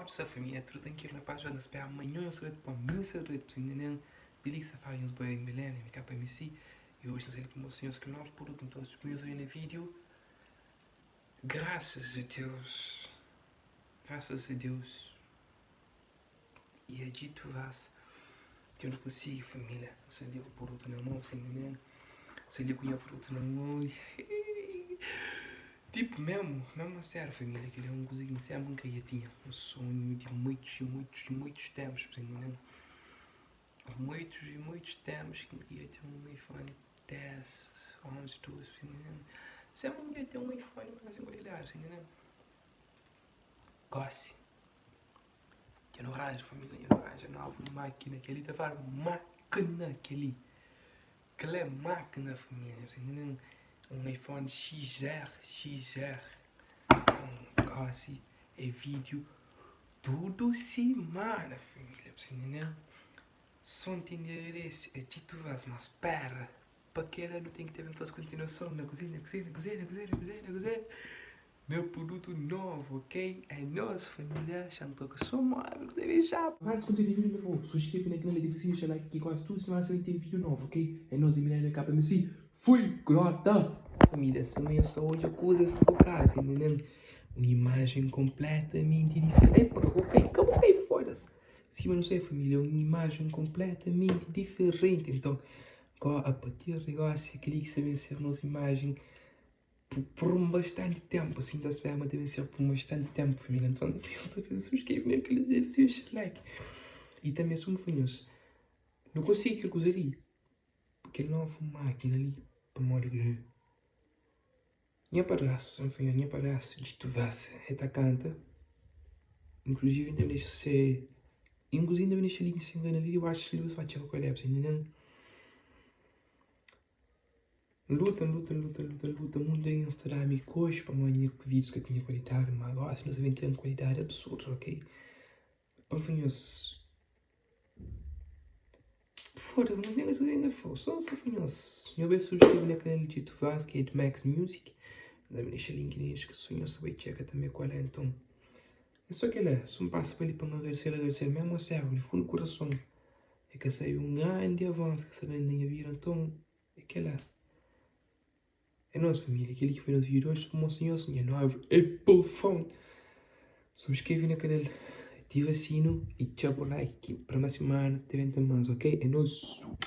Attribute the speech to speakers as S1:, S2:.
S1: essa família, tudo tranquilo, na paz, vai-se bem amanhã, eu sou de para mim, sou de para mim, Billy Safari, uns bem milênio, me capa MC, e hoje não sei como os senhores que nós, por outro, então, subimos aí no vídeo, graças a Deus, e é dito vas, que eu não consigo, família, se ligo por outro na mão, sem ninguém, se ligo por outro na mão, tipo, mesmo a sério, família, que ele é um cozinho sempre que eu tinha um sonho de muitos tempos, entendeu? Muitos tempos que eu queria ter um iPhone 10, 11, 12, entendeu? Sempre eu queria ter um iPhone para fazer qualidade, entendeu? Gosse. Que no rádio, família, eu no rádio, nova máquina, que ele tava máquina, aquele é máquina, família, entendeu? Um iPhone XR. Então, gosse, é vídeo, tudo semana, família, entendeu? Só entender esse, é dito vas, mas espera, para que ela não tem que ter uma continuação na cozinha. Meu produto novo, ok? É nosso, família, chantou que somos amigos de já. Antes de continuar o vídeo, novo, subscreve na canal de deixa like, que quase tudo semana vai ter vídeo novo, ok? É nós e Milena KPMC. Fui, grota! Família, se amanhã só hoje acusas de tocar, entendendo? Uma imagem completamente diferente. Ok, foda-se. Se eu não sei, família, uma imagem completamente diferente. Então, a partir de agora, se queria saber se a nossa imagem por bastante tempo, assim, da semana deve ser por bastante tempo, família. Então, não subscreve naquele deixa like. E também sou fanhoso. Não consigo que usar ali. Porque não há máquina ali para morrer. Minha paraço, enfim, minha paraço, isto vai-se, é canta. Inclusive, ainda deixa ser. Inclusive, ainda deixa ali em cima ali, eu acho que ele vai tirar o colapso, ainda não. Luta, muito em Instagram e coxa para amanhã que vídeos que eu tinha qualidade, mas agora nós devemos ter uma qualidade absurda, ok? Enfim, foda-se, não tem ainda foda-se, só fanhoso. Eu vejo subscrever na canal de YouTube Vaz, que é de Max Music. Ainda me deixa link na descrição, eu sabia checar também qual é, então. É só que ele se um passo para ali para me agradecer mesmo a sério, de fundo do coração. É que saiu um grande avanço que se na minha vida, então, é que é. É nossa família, aquele que foi nos vídeos hoje, como o senhor novo Apple Phone. Subscreve no canal, ativa o sino e tchau por like. Para uma semana, te vemos mais, ok? É nosso.